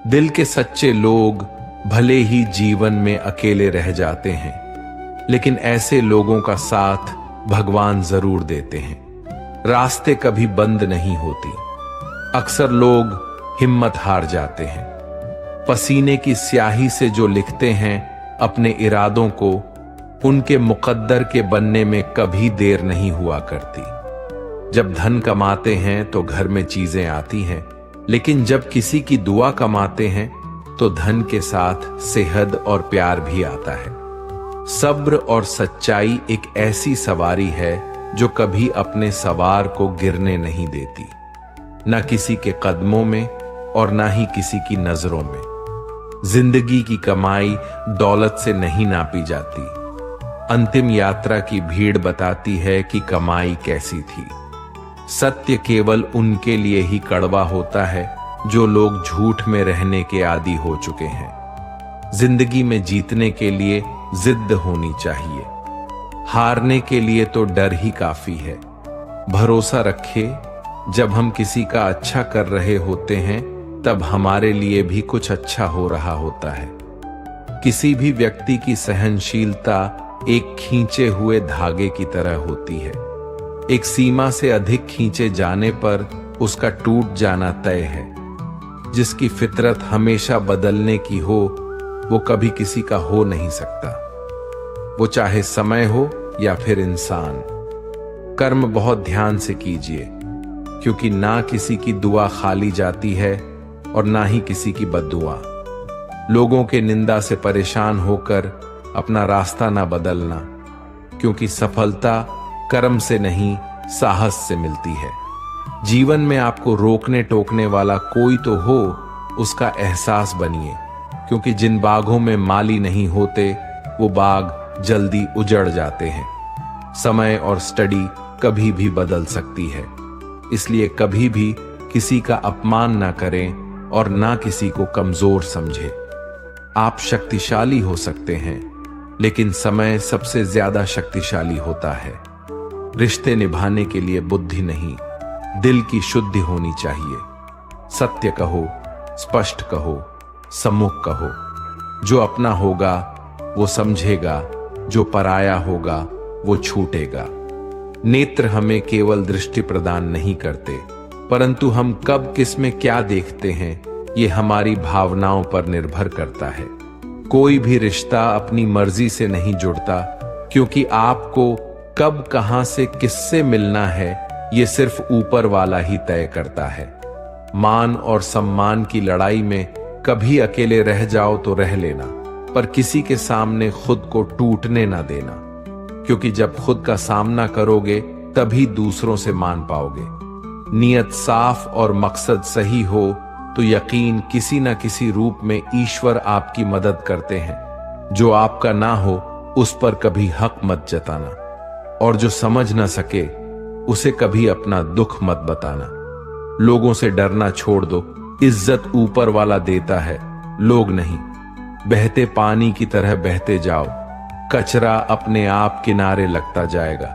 दिल के सच्चे लोग भले ही जीवन में अकेले रह जाते हैं, लेकिन ऐसे लोगों का साथ भगवान जरूर देते हैं। रास्ते कभी बंद नहीं होती। अक्सर लोग हिम्मत हार जाते हैं। पसीने की स्याही से जो लिखते हैं अपने इरादों को, उनके मुकद्दर के बनने में कभी देर नहीं हुआ करती। जब धन कमाते हैं तो घर में चीजें आती हैं, लेकिन जब किसी की दुआ कमाते हैं तो धन के साथ सेहत और प्यार भी आता है। सब्र और सच्चाई एक ऐसी सवारी है जो कभी अपने सवार को गिरने नहीं देती, न किसी के कदमों में और ना ही किसी की नजरों में। जिंदगी की कमाई दौलत से नहीं नापी जाती। अंतिम यात्रा की भीड़ बताती है कि कमाई कैसी थी। सत्य केवल उनके लिए ही कड़वा होता है जो लोग झूठ में रहने के आदी हो चुके हैं। जिंदगी में जीतने के लिए जिद्द होनी चाहिए, हारने के लिए तो डर ही काफी है। भरोसा रखे, जब हम किसी का अच्छा कर रहे होते हैं तब हमारे लिए भी कुछ अच्छा हो रहा होता है। किसी भी व्यक्ति की सहनशीलता एक खींचे हुए धागे की तरह होती है। एक सीमा से अधिक खींचे जाने पर उसका टूट जाना तय है। जिसकी फितरत हमेशा बदलने की हो, वो कभी किसी का हो नहीं सकता, वो चाहे समय हो या फिर इंसान। कर्म बहुत ध्यान से कीजिए, क्योंकि ना किसी की दुआ खाली जाती है और ना ही किसी की बद्दुआ। लोगों के निंदा से परेशान होकर अपना रास्ता ना बदलना, क्योंकि सफलता कर्म से नहीं साहस से मिलती है। जीवन में आपको रोकने टोकने वाला कोई तो हो, उसका एहसास बनिए, क्योंकि जिन बागों में माली नहीं होते वो बाग जल्दी उजड़ जाते हैं। समय और स्टडी कभी भी बदल सकती है, इसलिए कभी भी किसी का अपमान ना करें और ना किसी को कमजोर समझें। आप शक्तिशाली हो सकते हैं, लेकिन समय सबसे ज्यादा शक्तिशाली होता है। रिश्ते निभाने के लिए बुद्धि नहीं, दिल की शुद्धि होनी चाहिए। सत्य कहो, स्पष्ट कहो, सम्मुख कहो। जो अपना होगा वो समझेगा, जो पराया होगा वो छूटेगा। नेत्र हमें केवल दृष्टि प्रदान नहीं करते, परंतु हम कब किस में क्या देखते हैं ये हमारी भावनाओं पर निर्भर करता है। कोई भी रिश्ता अपनी मर्जी से नहीं जुड़ता, क्योंकि आपको कब कहां से किससे मिलना है ये सिर्फ ऊपर वाला ही तय करता है। मान और सम्मान की लड़ाई में कभी अकेले रह जाओ तो रह लेना, पर किसी के सामने खुद को टूटने ना देना, क्योंकि जब खुद का सामना करोगे तभी दूसरों से मान पाओगे। नियत साफ और मकसद सही हो तो यकीन किसी न किसी रूप में ईश्वर आपकी मदद करते हैं। जो आपका ना हो उस पर कभी हक मत जताना, और जो समझ ना सके उसे कभी अपना दुख मत बताना। लोगों से डरना छोड़ दो, इज्जत ऊपर वाला देता है, लोग नहीं। बहते पानी की तरह बहते जाओ, कचरा अपने आप किनारे लगता जाएगा।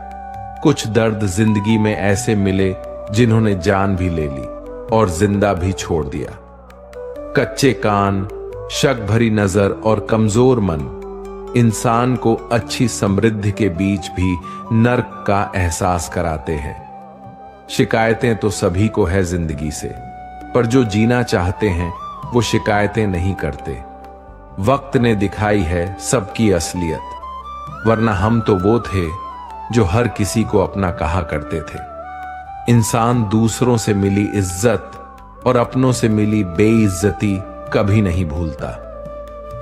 कुछ दर्द जिंदगी में ऐसे मिले जिन्होंने जान भी ले ली और जिंदा भी छोड़ दिया। कच्चे कान, शक भरी नजर और कमजोर मन इंसान को अच्छी समृद्धि के बीच भी नर्क का एहसास कराते हैं। शिकायतें तो सभी को है जिंदगी से, पर जो जीना चाहते हैं वो शिकायतें नहीं करते। वक्त ने दिखाई है सबकी असलियत, वरना हम तो वो थे जो हर किसी को अपना कहा करते थे। इंसान दूसरों से मिली इज्जत और अपनों से मिली बेइज्जती कभी नहीं भूलता।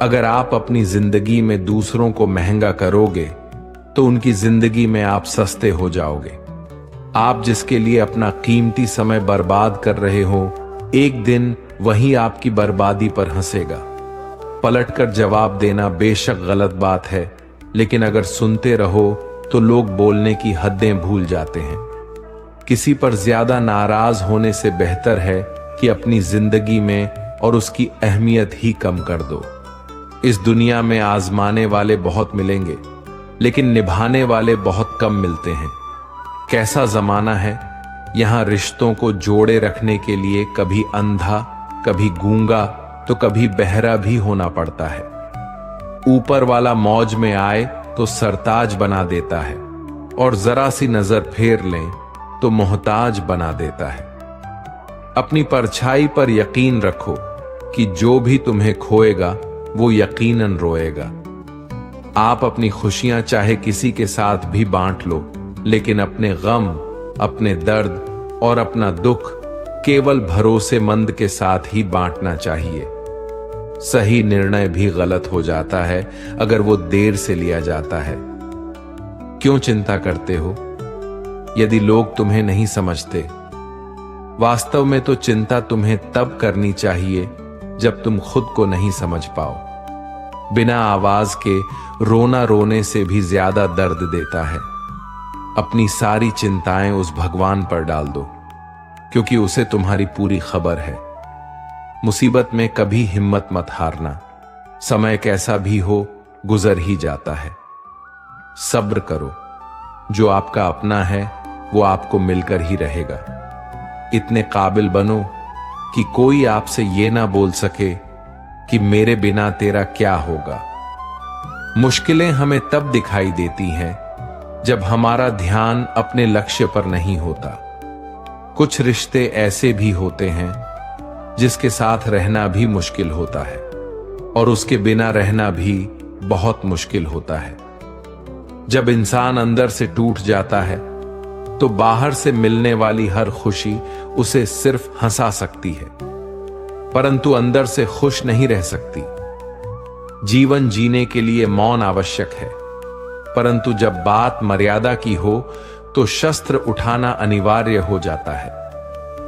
अगर आप अपनी जिंदगी में दूसरों को महंगा करोगे तो उनकी जिंदगी में आप सस्ते हो जाओगे। आप जिसके लिए अपना कीमती समय बर्बाद कर रहे हो, एक दिन वही आपकी बर्बादी पर हंसेगा। पलटकर जवाब देना बेशक गलत बात है, लेकिन अगर सुनते रहो तो लोग बोलने की हदें भूल जाते हैं। किसी पर ज्यादा नाराज होने से बेहतर है कि अपनी जिंदगी में और उसकी अहमियत ही कम कर दो। इस दुनिया में आजमाने वाले बहुत मिलेंगे, लेकिन निभाने वाले बहुत कम मिलते हैं। कैसा जमाना है, यहां रिश्तों को जोड़े रखने के लिए कभी अंधा, कभी गूंगा तो कभी बहरा भी होना पड़ता है। ऊपर वाला मौज में आए तो सरताज बना देता है, और जरा सी नजर फेर लें तो मोहताज बना देता है। अपनी परछाई पर यकीन रखो कि जो भी तुम्हें खोएगा वो यकीनन रोएगा। आप अपनी खुशियां चाहे किसी के साथ भी बांट लो, लेकिन अपने गम, अपने दर्द और अपना दुख केवल भरोसेमंद के साथ ही बांटना चाहिए। सही निर्णय भी गलत हो जाता है अगर वो देर से लिया जाता है। क्यों चिंता करते हो यदि लोग तुम्हें नहीं समझते? वास्तव में तो चिंता तुम्हें तब करनी चाहिए जब तुम खुद को नहीं समझ पाओ। बिना आवाज के रोना रोने से भी ज्यादा दर्द देता है। अपनी सारी चिंताएं उस भगवान पर डाल दो, क्योंकि उसे तुम्हारी पूरी खबर है। मुसीबत में कभी हिम्मत मत हारना। समय कैसा भी हो गुजर ही जाता है। सब्र करो। जो आपका अपना है वो आपको मिलकर ही रहेगा। इतने काबिल बनो कि कोई आपसे ये ना बोल सके कि मेरे बिना तेरा क्या होगा। मुश्किलें हमें तब दिखाई देती हैं जब हमारा ध्यान अपने लक्ष्य पर नहीं होता। कुछ रिश्ते ऐसे भी होते हैं जिसके साथ रहना भी मुश्किल होता है, और उसके बिना रहना भी बहुत मुश्किल होता है। जब इंसान अंदर से टूट जाता है तो बाहर से मिलने वाली हर खुशी उसे सिर्फ हंसा सकती है, परंतु अंदर से खुश नहीं रह सकती। जीवन जीने के लिए मौन आवश्यक है, परंतु जब बात मर्यादा की हो तो शस्त्र उठाना अनिवार्य हो जाता है।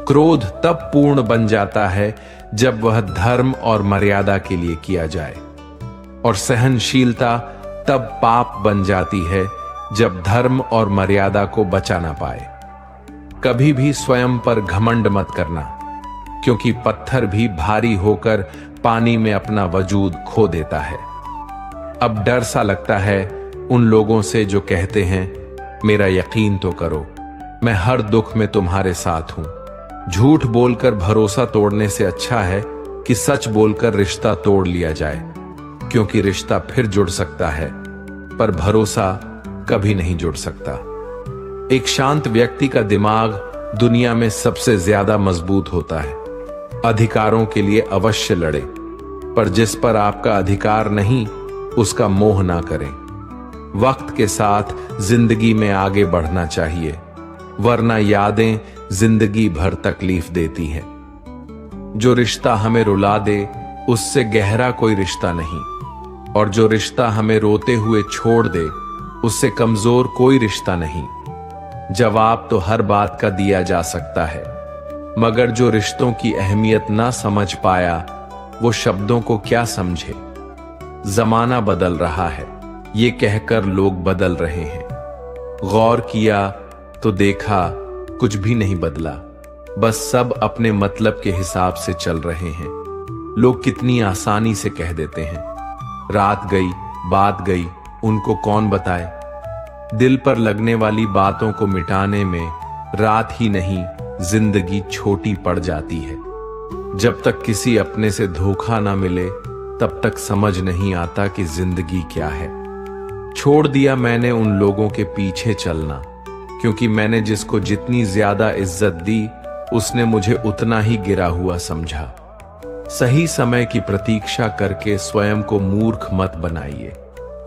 क्रोध तब पूर्ण बन जाता है जब वह धर्म और मर्यादा के लिए किया जाए, और सहनशीलता तब पाप बन जाती है जब धर्म और मर्यादा को बचा ना पाए। कभी भी स्वयं पर घमंड मत करना, क्योंकि पत्थर भी भारी होकर पानी में अपना वजूद खो देता है। अब डर सा लगता है उन लोगों से जो कहते हैं मेरा यकीन तो करो, मैं हर दुख में तुम्हारे साथ हूं। झूठ बोलकर भरोसा तोड़ने से अच्छा है कि सच बोलकर रिश्ता तोड़ लिया जाए, क्योंकि रिश्ता फिर जुड़ सकता है पर भरोसा कभी नहीं जुड़ सकता। एक शांत व्यक्ति का दिमाग दुनिया में सबसे ज्यादा मजबूत होता है। अधिकारों के लिए अवश्य लड़े, पर जिस पर आपका अधिकार नहीं उसका मोह ना करें। वक्त के साथ जिंदगी में आगे बढ़ना चाहिए, वरना यादें जिंदगी भर तकलीफ देती हैं। जो रिश्ता हमें रुला दे उससे गहरा कोई रिश्ता नहीं, और जो रिश्ता हमें रोते हुए छोड़ दे उससे कमजोर कोई रिश्ता नहीं। जवाब तो हर बात का दिया जा सकता है, मगर जो रिश्तों की अहमियत ना समझ पाया वो शब्दों को क्या समझे। जमाना बदल रहा है ये कहकर लोग बदल रहे हैं। गौर किया तो देखा कुछ भी नहीं बदला, बस सब अपने मतलब के हिसाब से चल रहे हैं। लोग कितनी आसानी से कह देते हैं रात गई बात गई, उनको कौन बताए। दिल पर लगने वाली बातों को मिटाने में रात ही नहीं जिंदगी छोटी पड़ जाती है। जब तक किसी अपने से धोखा ना मिले तब तक समझ नहीं आता कि जिंदगी क्या है। छोड़ दिया मैंने उन लोगों के पीछे चलना, क्योंकि मैंने जिसको जितनी ज्यादा इज्जत दी उसने मुझे उतना ही गिरा हुआ समझा। सही समय की प्रतीक्षा करके स्वयं को मूर्ख मत बनाइए,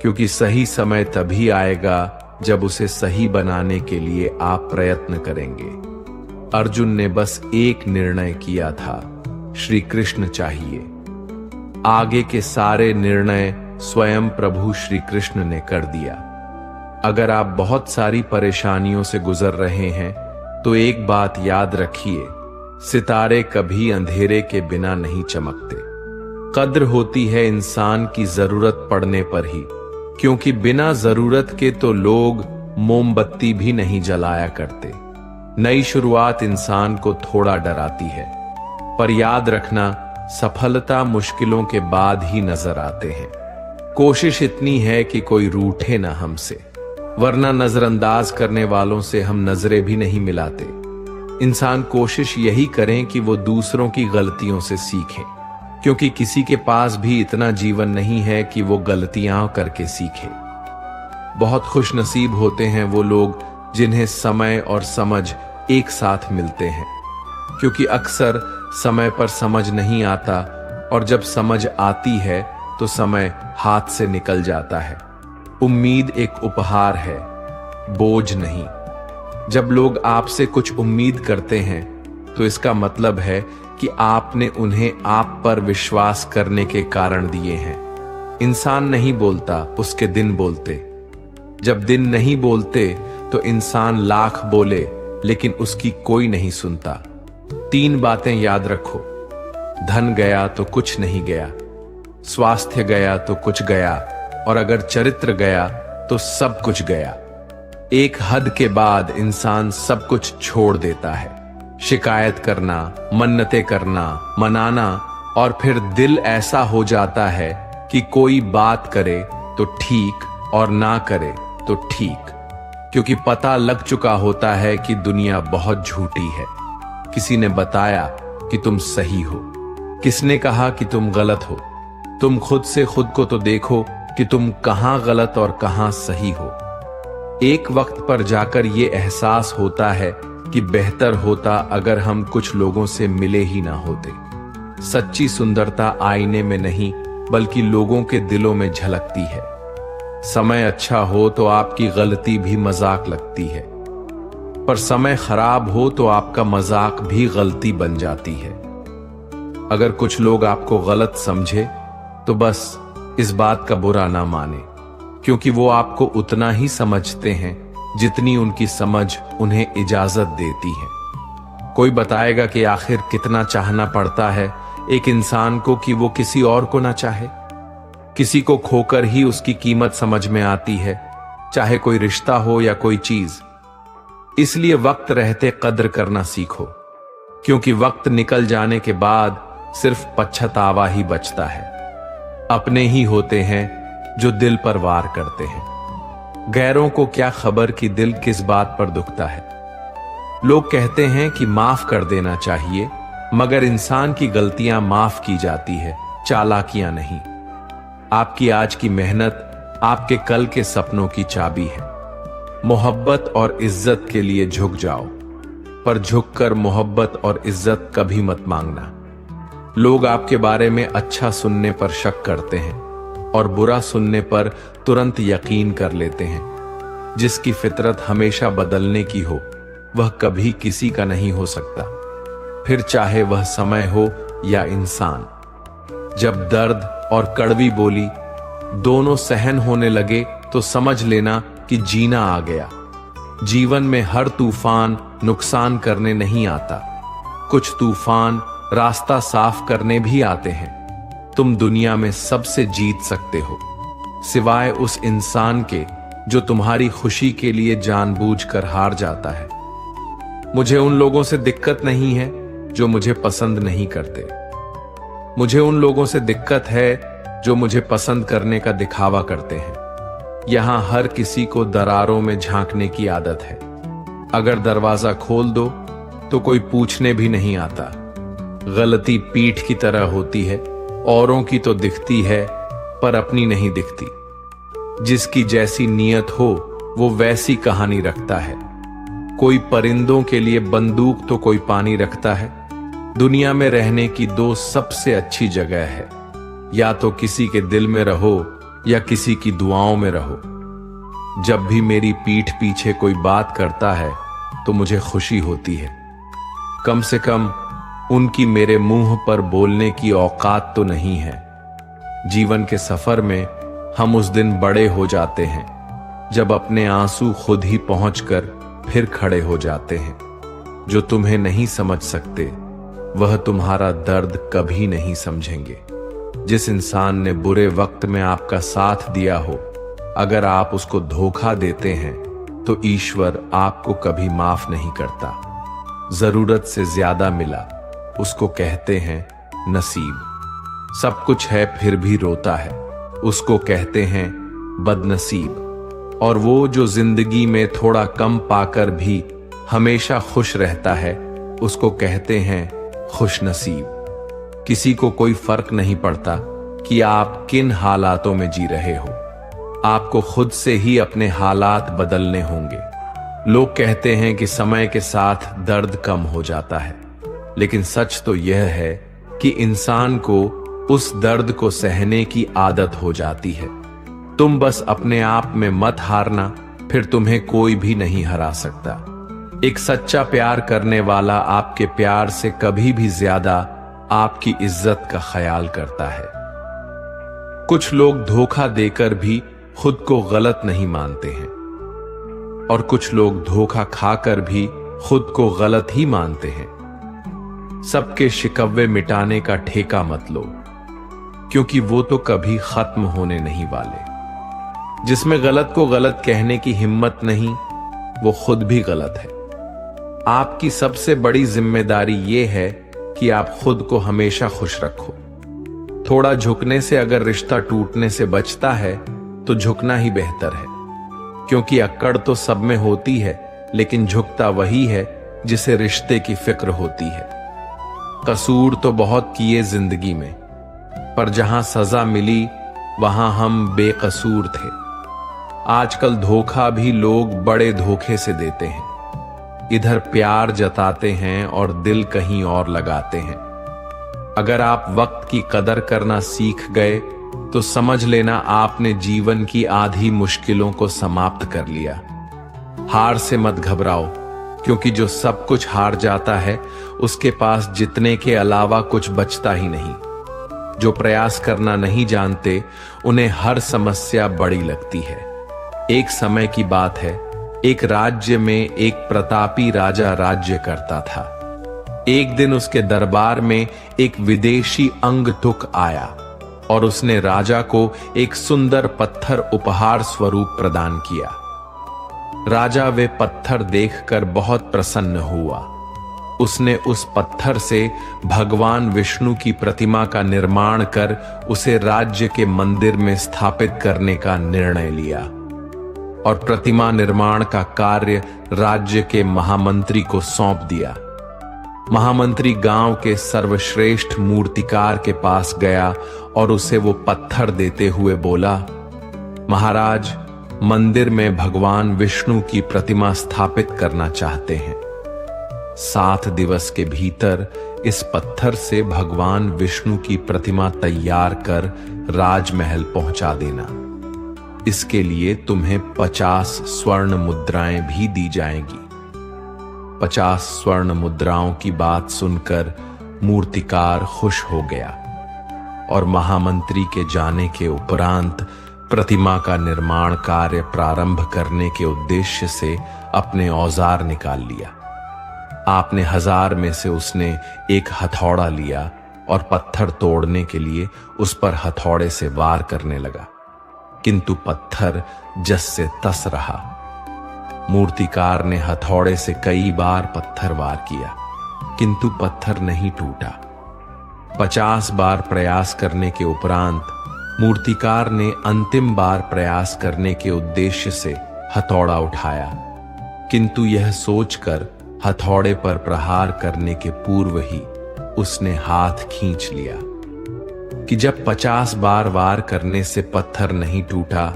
क्योंकि सही समय तभी आएगा जब उसे सही बनाने के लिए आप प्रयत्न करेंगे। अर्जुन ने बस एक निर्णय किया था, श्री कृष्ण चाहिए। आगे के सारे निर्णय स्वयं प्रभु श्री कृष्ण ने कर दिया। अगर आप बहुत सारी परेशानियों से गुजर रहे हैं तो एक बात याद रखिए, सितारे कभी अंधेरे के बिना नहीं चमकते। कद्र होती है इंसान की जरूरत पड़ने पर ही, क्योंकि बिना जरूरत के तो लोग मोमबत्ती भी नहीं जलाया करते। नई शुरुआत इंसान को थोड़ा डराती है, पर याद रखना सफलता मुश्किलों के बाद ही नजर आते हैं। कोशिश इतनी है कि कोई रूठे ना हमसे, वरना नजरअंदाज करने वालों से हम नजरें भी नहीं मिलाते। इंसान कोशिश यही करें कि वो दूसरों की गलतियों से सीखें, क्योंकि किसी के पास भी इतना जीवन नहीं है कि वो गलतियां करके सीखे। बहुत खुशनसीब होते हैं वो लोग जिन्हें समय और समझ एक साथ मिलते हैं, क्योंकि अक्सर समय पर समझ नहीं आता और जब समझ आती है तो समय हाथ से निकल जाता है। उम्मीद एक उपहार है, बोझ नहीं। जब लोग आपसे कुछ उम्मीद करते हैं तो इसका मतलब है कि आपने उन्हें आप पर विश्वास करने के कारण दिए हैं। इंसान नहीं बोलता, उसके दिन बोलते। जब दिन नहीं बोलते तो इंसान लाख बोले लेकिन उसकी कोई नहीं सुनता। 3 बातें याद रखो, धन गया तो कुछ नहीं गया, स्वास्थ्य गया तो कुछ गया, और अगर चरित्र गया तो सब कुछ गया। एक हद के बाद इंसान सब कुछ छोड़ देता है। शिकायत करना, मन्नतें करना, मनाना, और फिर दिल ऐसा हो जाता है कि कोई बात करे तो ठीक और ना करे तो ठीक, क्योंकि पता लग चुका होता है कि दुनिया बहुत झूठी है। किसी ने बताया कि तुम सही हो, किसने कहा कि तुम गलत हो। तुम खुद से खुद को तो देखो कि तुम कहां गलत और कहां सही हो। एक वक्त पर जाकर ये एहसास होता है कि बेहतर होता अगर हम कुछ लोगों से मिले ही ना होते। सच्ची सुंदरता आईने में नहीं बल्कि लोगों के दिलों में झलकती है। समय अच्छा हो तो आपकी गलती भी मजाक लगती है, पर समय खराब हो तो आपका मजाक भी गलती बन जाती है। अगर कुछ लोग आपको गलत समझे तो बस इस बात का बुरा ना माने, क्योंकि वो आपको उतना ही समझते हैं जितनी उनकी समझ उन्हें इजाजत देती है। कोई बताएगा कि आखिर कितना चाहना पड़ता है एक इंसान को कि वो किसी और को ना चाहे। किसी को खोकर ही उसकी कीमत समझ में आती है, चाहे कोई रिश्ता हो या कोई चीज। इसलिए वक्त रहते कद्र करना सीखो, क्योंकि वक्त निकल जाने के बाद सिर्फ पछतावा ही बचता है। अपने ही होते हैं जो दिल पर वार करते हैं। गैरों को क्या खबर कि दिल किस बात पर दुखता है। लोग कहते हैं कि माफ कर देना चाहिए, मगर इंसान की गलतियां माफ की जाती है, चालाकियां नहीं। आपकी आज की मेहनत आपके कल के सपनों की चाबी है। मोहब्बत और इज्जत के लिए झुक जाओ, पर झुककर मोहब्बत और इज्जत कभी मत मांगना। लोग आपके बारे में अच्छा सुनने पर शक करते हैं और बुरा सुनने पर तुरंत यकीन कर लेते हैं। जिसकी फितरत हमेशा बदलने की हो वह कभी किसी का नहीं हो सकता, फिर चाहे वह समय हो या इंसान। जब दर्द और कड़वी बोली दोनों सहन होने लगे तो समझ लेना कि जीना आ गया। जीवन में हर तूफान नुकसान करने नहीं आता, कुछ तूफान रास्ता साफ करने भी आते हैं। तुम दुनिया में सबसे जीत सकते हो, सिवाय उस इंसान के जो तुम्हारी खुशी के लिए जानबूझकर हार जाता है। मुझे उन लोगों से दिक्कत नहीं है जो मुझे पसंद नहीं करते। मुझे उन लोगों से दिक्कत है जो मुझे पसंद करने का दिखावा करते हैं। यहां हर किसी को दरारों में झांकने की आदत है। अगर दरवाजा खोल दो तो कोई पूछने भी नहीं आता। गलती पीठ की तरह होती है, औरों की तो दिखती है पर अपनी नहीं दिखती। जिसकी जैसी नीयत हो वो वैसी कहानी रखता है। कोई परिंदों के लिए बंदूक तो कोई पानी रखता है। दुनिया में रहने की 2 सबसे अच्छी जगह है, या तो किसी के दिल में रहो या किसी की दुआओं में रहो। जब भी मेरी पीठ पीछे कोई बात करता है तो मुझे खुशी होती है। कम से कम उनकी मेरे मुंह पर बोलने की औकात तो नहीं है। जीवन के सफर में हम उस दिन बड़े हो जाते हैं जब अपने आंसू खुद ही पहुंचकर फिर खड़े हो जाते हैं। जो तुम्हें नहीं समझ सकते वह तुम्हारा दर्द कभी नहीं समझेंगे। जिस इंसान ने बुरे वक्त में आपका साथ दिया हो, अगर आप उसको धोखा देते हैं तो ईश्वर आपको कभी माफ नहीं करता। जरूरत से ज्यादा मिला उसको कहते हैं नसीब। सब कुछ है फिर भी रोता है उसको कहते हैं बदनसीब। और वो जो जिंदगी में थोड़ा कम पाकर भी हमेशा खुश रहता है उसको कहते हैं खुशनसीब। किसी को कोई फर्क नहीं पड़ता कि आप किन हालातों में जी रहे हो। आपको खुद से ही अपने हालात बदलने होंगे। लोग कहते हैं कि समय के साथ दर्द कम हो जाता है, लेकिन सच तो यह है कि इंसान को उस दर्द को सहने की आदत हो जाती है। तुम बस अपने आप में मत हारना, फिर तुम्हें कोई भी नहीं हरा सकता। एक सच्चा प्यार करने वाला आपके प्यार से कभी भी ज्यादा आपकी इज्जत का ख्याल करता है। कुछ लोग धोखा देकर भी खुद को गलत नहीं मानते हैं, और कुछ लोग धोखा खाकर भी खुद को गलत ही मानते हैं। सबके शिकवे मिटाने का ठेका मत लो, क्योंकि वो तो कभी खत्म होने नहीं वाले। जिसमें गलत को गलत कहने की हिम्मत नहीं, वो खुद भी गलत है। आपकी सबसे बड़ी जिम्मेदारी ये है कि आप खुद को हमेशा खुश रखो। थोड़ा झुकने से अगर रिश्ता टूटने से बचता है तो झुकना ही बेहतर है, क्योंकि अक्कड़ तो सब में होती है, लेकिन झुकता वही है जिसे रिश्ते की फिक्र होती है। कसूर तो बहुत किए जिंदगी में, पर जहां सजा मिली वहां हम बेकसूर थे। आजकल धोखा भी लोग बड़े धोखे से देते हैं। इधर प्यार जताते हैं और दिल कहीं और लगाते हैं। अगर आप वक्त की कदर करना सीख गए तो समझ लेना आपने जीवन की आधी मुश्किलों को समाप्त कर लिया। हार से मत घबराओ, क्योंकि जो सब कुछ हार जाता है उसके पास जीतने के अलावा कुछ बचता ही नहीं। जो प्रयास करना नहीं जानते उन्हें हर समस्या बड़ी लगती है। एक समय की बात है, एक राज्य में एक प्रतापी राजा राज्य करता था। एक दिन उसके दरबार में एक विदेशी अंगतुक आया और उसने राजा को एक सुंदर पत्थर उपहार स्वरूप प्रदान किया। राजा वे पत्थर देखकर बहुत प्रसन्न हुआ। उसने उस पत्थर से भगवान विष्णु की प्रतिमा का निर्माण कर उसे राज्य के मंदिर में स्थापित करने का निर्णय लिया और प्रतिमा निर्माण का कार्य राज्य के महामंत्री को सौंप दिया। महामंत्री गांव के सर्वश्रेष्ठ मूर्तिकार के पास गया और उसे वो पत्थर देते हुए बोला, महाराज, मंदिर में भगवान विष्णु की प्रतिमा स्थापित करना चाहते हैं। 7 दिवस के भीतर इस पत्थर से भगवान विष्णु की प्रतिमा तैयार कर राजमहल पहुंचा देना। इसके लिए तुम्हें 50 स्वर्ण मुद्राएं भी दी जाएंगी। 50 स्वर्ण मुद्राओं की बात सुनकर मूर्तिकार खुश हो गया और महामंत्री के जाने के उपरांत प्रतिमा का निर्माण कार्य प्रारंभ करने के उद्देश्य से अपने औजार निकाल लिया। आपने 1000 में से उसने एक हथौड़ा लिया और पत्थर तोड़ने के लिए उस पर हथौड़े से वार करने लगा, किंतु पत्थर जस से तस रहा। मूर्तिकार ने हथौड़े से कई बार पत्थर वार किया, किंतु पत्थर नहीं टूटा। 50 बार प्रयास करने के उपरांत मूर्तिकार ने अंतिम बार प्रयास करने के उद्देश्य से हथौड़ा उठाया, किंतु यह सोचकर हथौड़े पर प्रहार करने के पूर्व ही उसने हाथ खींच लिया कि जब 50 बार वार करने से पत्थर नहीं टूटा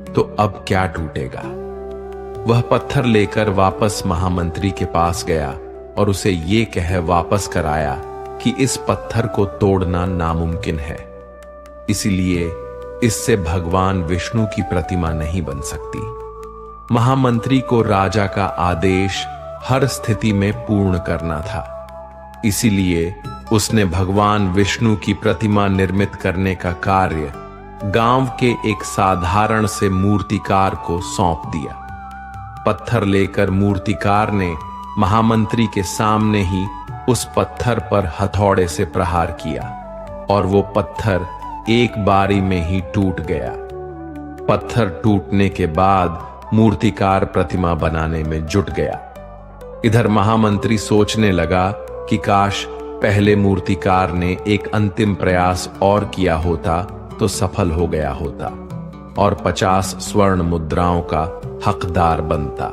तो अब क्या टूटेगा। वह पत्थर लेकर वापस महामंत्री के पास गया और उसे ये कह वापस कराया कि इस पत्थर को तोड़ना नामुमकिन है, इसलिए इससे भगवान विष्णु की प्रतिमा नहीं बन सकती। महामंत्री को राजा का आदेश हर स्थिति में पूर्ण करना था, इसीलिए उसने भगवान विष्णु की प्रतिमा निर्मित करने का कार्य गांव के एक साधारण से मूर्तिकार को सौंप दिया। पत्थर लेकर मूर्तिकार ने महामंत्री के सामने ही उस पत्थर पर हथौड़े से प्रहार किया और वो पत्थर एक बारी में ही टूट गया। पत्थर टूटने के बाद मूर्तिकार प्रतिमा बनाने में जुट गया। इधर महामंत्री सोचने लगा कि काश पहले मूर्तिकार ने एक अंतिम प्रयास और किया होता तो सफल हो गया होता और 50 स्वर्ण मुद्राओं का हकदार बनता।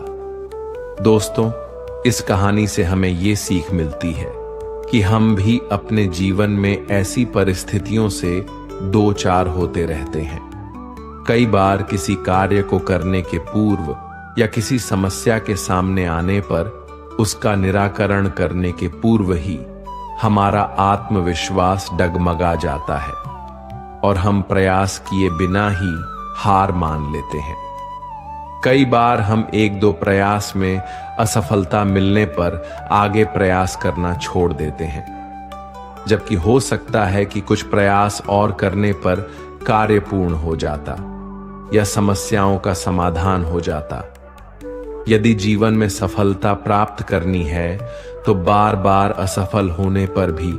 दोस्तों, इस कहानी से हमें ये सीख मिलती है कि हम भी अपने जीवन में ऐसी परिस्थितियों से दो चार होते रहते हैं। कई बार किसी कार्य को करने के पूर्व या किसी समस्या के सामने आने पर उसका निराकरण करने के पूर्व ही हमारा आत्मविश्वास डगमगा जाता है और हम प्रयास किए बिना ही हार मान लेते हैं। कई बार हम एक दो प्रयास में असफलता मिलने पर आगे प्रयास करना छोड़ देते हैं, जबकि हो सकता है कि कुछ प्रयास और करने पर कार्य पूर्ण हो जाता या समस्याओं का समाधान हो जाता। यदि जीवन में सफलता प्राप्त करनी है तो बार बार असफल होने पर भी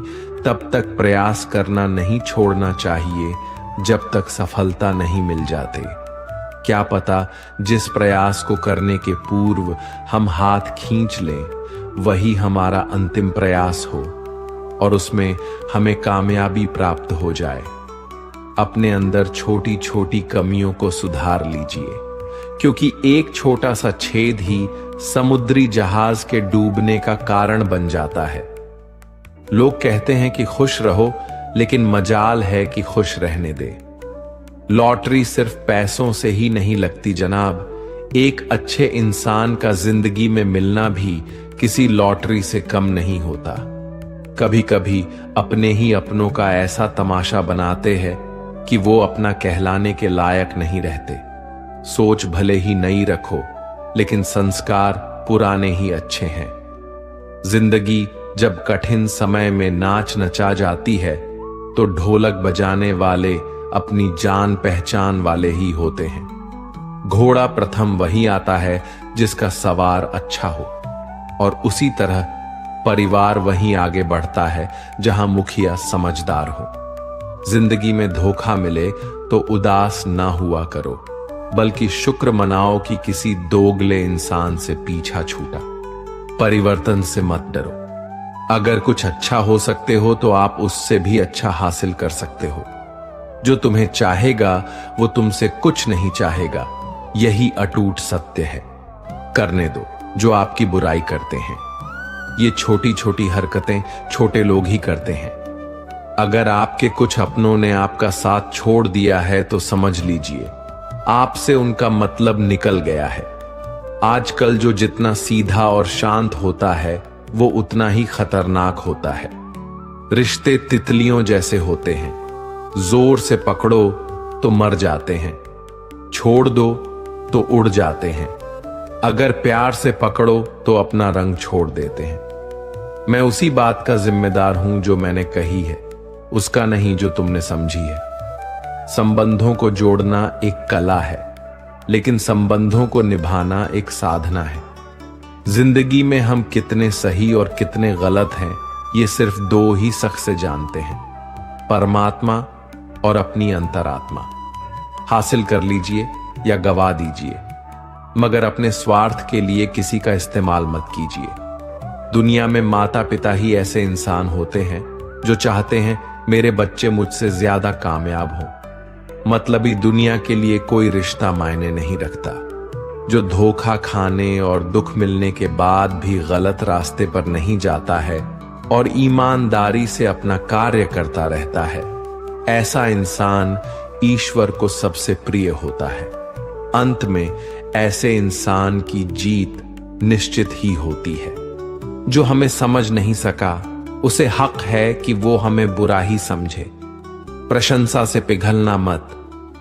तब तक प्रयास करना नहीं छोड़ना चाहिए जब तक सफलता नहीं मिल जाते। क्या पता जिस प्रयास को करने के पूर्व हम हाथ खींच लें वही हमारा अंतिम प्रयास हो और उसमें हमें कामयाबी प्राप्त हो जाए। अपने अंदर छोटी छोटी कमियों को सुधार लीजिए, क्योंकि एक छोटा सा छेद ही समुद्री जहाज के डूबने का कारण बन जाता है। लोग कहते हैं कि खुश रहो, लेकिन मजाल है कि खुश रहने दे। लॉटरी सिर्फ पैसों से ही नहीं लगती जनाब। एक अच्छे इंसान का जिंदगी में मिलना भी किसी लॉटरी से कम नहीं होता। कभी कभी अपने ही अपनों का ऐसा तमाशा बनाते हैं कि वो अपना कहलाने के लायक नहीं रहते। सोच भले ही नई रखो, लेकिन संस्कार पुराने ही अच्छे हैं। जिंदगी जब कठिन समय में नाच नचा जाती है तो ढोलक बजाने वाले अपनी जान पहचान वाले ही होते हैं। घोड़ा प्रथम वही आता है जिसका सवार अच्छा हो, और उसी तरह परिवार वहीं आगे बढ़ता है जहां मुखिया समझदार हो। जिंदगी में धोखा मिले तो उदास ना हुआ करो, बल्कि शुक्र मनाओ कि किसी दोगले इंसान से पीछा छूटा। परिवर्तन से मत डरो। अगर कुछ अच्छा हो सकते हो तो आप उससे भी अच्छा हासिल कर सकते हो। जो तुम्हें चाहेगा वो तुमसे कुछ नहीं चाहेगा, यही अटूट सत्य है। करने दो जो आपकी बुराई करते हैं। ये छोटी छोटी हरकतें छोटे लोग ही करते हैं। अगर आपके कुछ अपनों ने आपका साथ छोड़ दिया है तो समझ लीजिए आपसे उनका मतलब निकल गया है। आजकल जो जितना सीधा और शांत होता है वो उतना ही खतरनाक होता है। रिश्ते तितलियों जैसे होते हैं, जोर से पकड़ो तो मर जाते हैं, छोड़ दो तो उड़ जाते हैं। अगर प्यार से पकड़ो तो अपना रंग छोड़ देते हैं। मैं उसी बात का जिम्मेदार हूं जो मैंने कही है, उसका नहीं जो तुमने समझी है। संबंधों को जोड़ना एक कला है, लेकिन संबंधों को निभाना एक साधना है। जिंदगी में हम कितने सही और कितने गलत हैं ये सिर्फ दो ही शख्स से जानते हैं, परमात्मा और अपनी अंतरात्मा। हासिल कर लीजिए या गवा दीजिए, मगर अपने स्वार्थ के लिए किसी का इस्तेमाल मत कीजिए। दुनिया में माता पिता ही ऐसे इंसान होते हैं जो चाहते हैं मेरे बच्चे मुझसे ज्यादा कामयाब हों। मतलबी दुनिया के लिए कोई रिश्ता मायने नहीं रखता। जो धोखा खाने और दुख मिलने के बाद भी गलत रास्ते पर नहीं जाता है और ईमानदारी से अपना कार्य करता रहता है, ऐसा इंसान ईश्वर को सबसे प्रिय होता है। अंत में ऐसे इंसान की जीत निश्चित ही होती है। जो हमें समझ नहीं सका उसे हक है कि वो हमें बुरा ही समझे। प्रशंसा से पिघलना मत,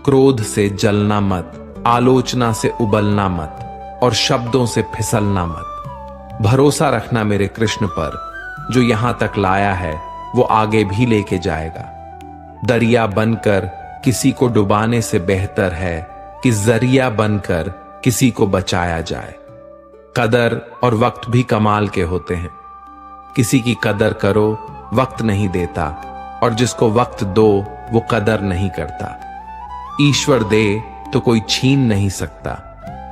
क्रोध से जलना मत, आलोचना से उबलना मत और शब्दों से फिसलना मत। भरोसा रखना मेरे कृष्ण पर, जो यहां तक लाया है वो आगे भी लेके जाएगा। दरिया बनकर किसी को डुबाने से बेहतर है कि जरिया बनकर किसी को बचाया जाए। कदर और वक्त भी कमाल के होते हैं। किसी की कदर करो, वक्त नहीं देता, और जिसको वक्त दो वो कदर नहीं करता। ईश्वर दे तो कोई छीन नहीं सकता,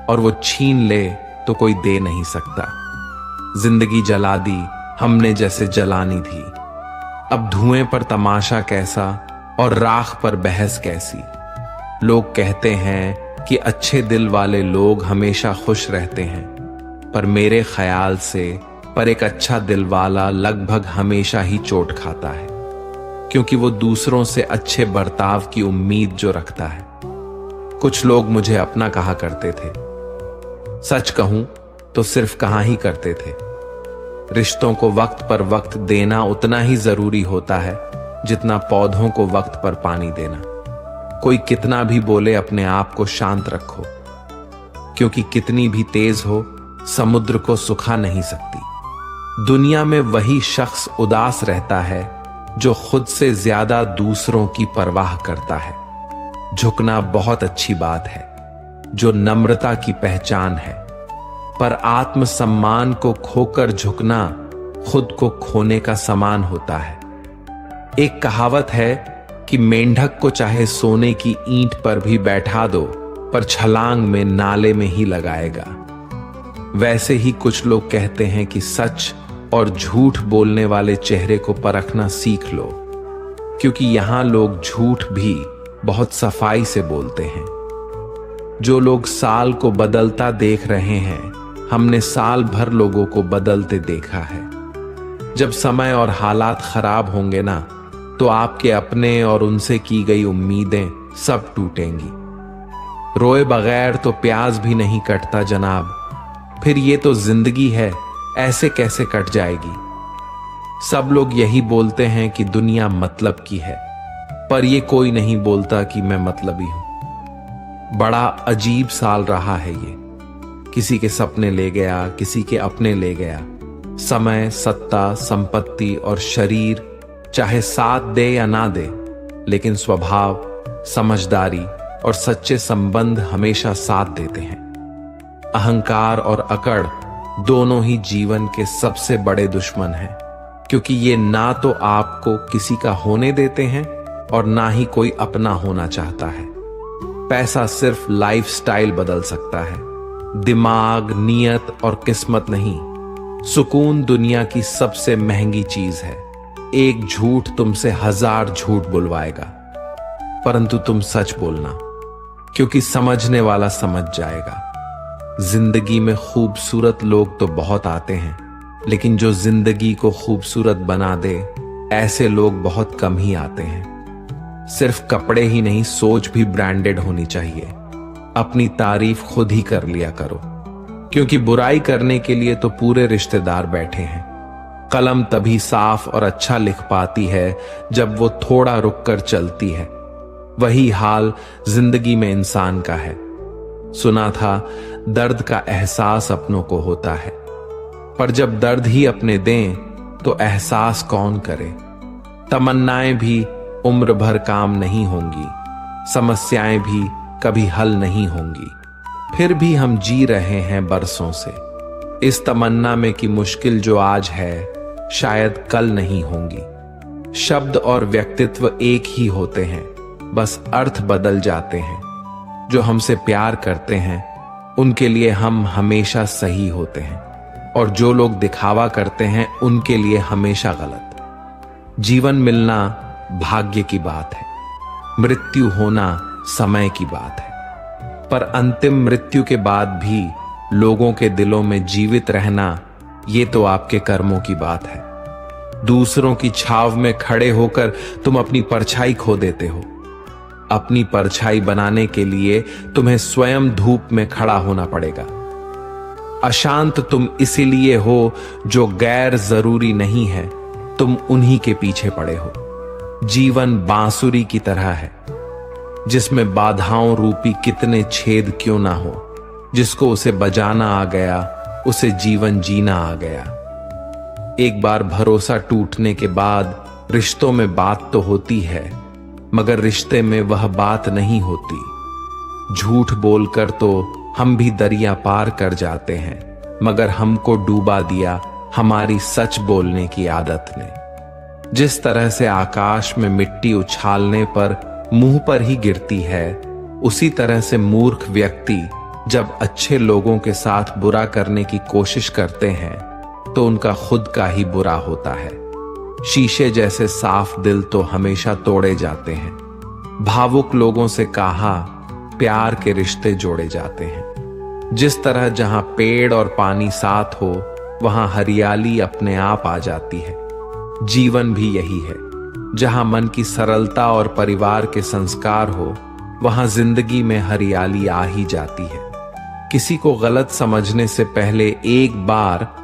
और वो छीन ले तो कोई दे नहीं सकता। जिंदगी जला दी हमने जैसे जलानी थी, अब धुएं पर तमाशा कैसा और राख पर बहस कैसी। लोग कहते हैं कि अच्छे दिल वाले लोग हमेशा खुश रहते हैं, पर मेरे ख्याल से पर एक अच्छा दिल वाला लगभग हमेशा ही चोट खाता है, क्योंकि वो दूसरों से अच्छे बर्ताव की उम्मीद जो रखता है। कुछ लोग मुझे अपना कहा करते थे, सच कहूं तो सिर्फ कहा ही करते थे। रिश्तों को वक्त पर वक्त देना उतना ही जरूरी होता है जितना पौधों को वक्त पर पानी देना। कोई कितना भी बोले, अपने आप को शांत रखो, क्योंकि कितनी भी तेज हो समुद्र को सुखा नहीं सकती। दुनिया में वही शख्स उदास रहता है जो खुद से ज्यादा दूसरों की परवाह करता है। झुकना बहुत अच्छी बात है, जो नम्रता की पहचान है, पर आत्मसम्मान को खोकर झुकना खुद को खोने का समान होता है। एक कहावत है कि मेंढक को चाहे सोने की ईंट पर भी बैठा दो, पर छलांग में नाले में ही लगाएगा। वैसे ही कुछ लोग कहते हैं कि सच और झूठ बोलने वाले चेहरे को परखना सीख लो, क्योंकि यहां लोग झूठ भी बहुत सफाई से बोलते हैं। जो लोग साल को बदलता देख रहे हैं, हमने साल भर लोगों को बदलते देखा है। जब समय और हालात खराब होंगे ना, तो आपके अपने और उनसे की गई उम्मीदें सब टूटेंगी। रोए बगैर तो प्याज भी नहीं कटता जनाब, फिर ये तो जिंदगी है, ऐसे कैसे कट जाएगी। सब लोग यही बोलते हैं कि दुनिया मतलब की है, पर ये कोई नहीं बोलता कि मैं मतलबी हूं। बड़ा अजीब साल रहा है ये, किसी के सपने ले गया, किसी के अपने ले गया। समय, सत्ता, संपत्ति और शरीर चाहे साथ दे या ना दे, लेकिन स्वभाव, समझदारी और सच्चे संबंध हमेशा साथ देते हैं। अहंकार और अकड़ दोनों ही जीवन के सबसे बड़े दुश्मन हैं, क्योंकि ये ना तो आपको किसी का होने देते हैं और ना ही कोई अपना होना चाहता है। पैसा सिर्फ लाइफस्टाइल बदल सकता है, दिमाग, नियत और किस्मत नहीं। सुकून दुनिया की सबसे महंगी चीज है। एक झूठ तुमसे 1000 झूठ बुलवाएगा, परंतु तुम सच बोलना, क्योंकि समझने वाला समझ जाएगा। जिंदगी में खूबसूरत लोग तो बहुत आते हैं, लेकिन जो जिंदगी को खूबसूरत बना दे, ऐसे लोग बहुत कम ही आते हैं। सिर्फ कपड़े ही नहीं, सोच भी ब्रांडेड होनी चाहिए। अपनी तारीफ खुद ही कर लिया करो, क्योंकि बुराई करने के लिए तो पूरे रिश्तेदार बैठे हैं। कलम तभी साफ और अच्छा लिख पाती है जब वो थोड़ा रुक कर चलती है। वही हाल जिंदगी में इंसान का है। सुना था दर्द का एहसास अपनों को होता है, पर जब दर्द ही अपने दें तो एहसास कौन करे। तमन्नाएं भी उम्र भर काम नहीं होंगी, समस्याएं भी कभी हल नहीं होंगी, फिर भी हम जी रहे हैं बरसों से, इस तमन्ना में कि मुश्किल जो आज है शायद कल नहीं होंगी। शब्द और व्यक्तित्व एक ही होते हैं, बस अर्थ बदल जाते हैं। जो हमसे प्यार करते हैं उनके लिए हम हमेशा सही होते हैं, और जो लोग दिखावा करते हैं उनके लिए हमेशा गलत। जीवन मिलना भाग्य की बात है, मृत्यु होना समय की बात है, पर अंतिम मृत्यु के बाद भी लोगों के दिलों में जीवित रहना, ये तो आपके कर्मों की बात है। दूसरों की छाव में खड़े होकर तुम अपनी परछाई खो देते हो। अपनी परछाई बनाने के लिए तुम्हें स्वयं धूप में खड़ा होना पड़ेगा। अशांत तुम इसीलिए हो जो गैर जरूरी नहीं है, तुम उन्हीं के पीछे पड़े हो। जीवन बांसुरी की तरह है, जिसमें बाधाओं रूपी कितने छेद क्यों ना हो। जिसको उसे बजाना आ गया, उसे जीवन जीना आ गया। एक बार भरोसा टूटने के बाद रिश्तों में बात तो होती है, मगर रिश्ते में वह बात नहीं होती। झूठ बोलकर तो हम भी दरिया पार कर जाते हैं, मगर हमको डूबा दिया हमारी सच बोलने की आदत ने। जिस तरह से आकाश में मिट्टी उछालने पर मुंह पर ही गिरती है, उसी तरह से मूर्ख व्यक्ति जब अच्छे लोगों के साथ बुरा करने की कोशिश करते हैं तो उनका खुद का ही बुरा होता है। शीशे जैसे साफ दिल तो हमेशा तोड़े जाते हैं। भावुक लोगों से कहा प्यार के रिश्ते जोड़े जाते हैं। जिस तरह जहां पेड़ और पानी साथ हो, वहां हरियाली अपने आप आ जाती है। जीवन भी यही है, जहां मन की सरलता और परिवार के संस्कार हो, वहां जिंदगी में हरियाली आ ही जाती है। किसी को गलत समझने से पहले एक बार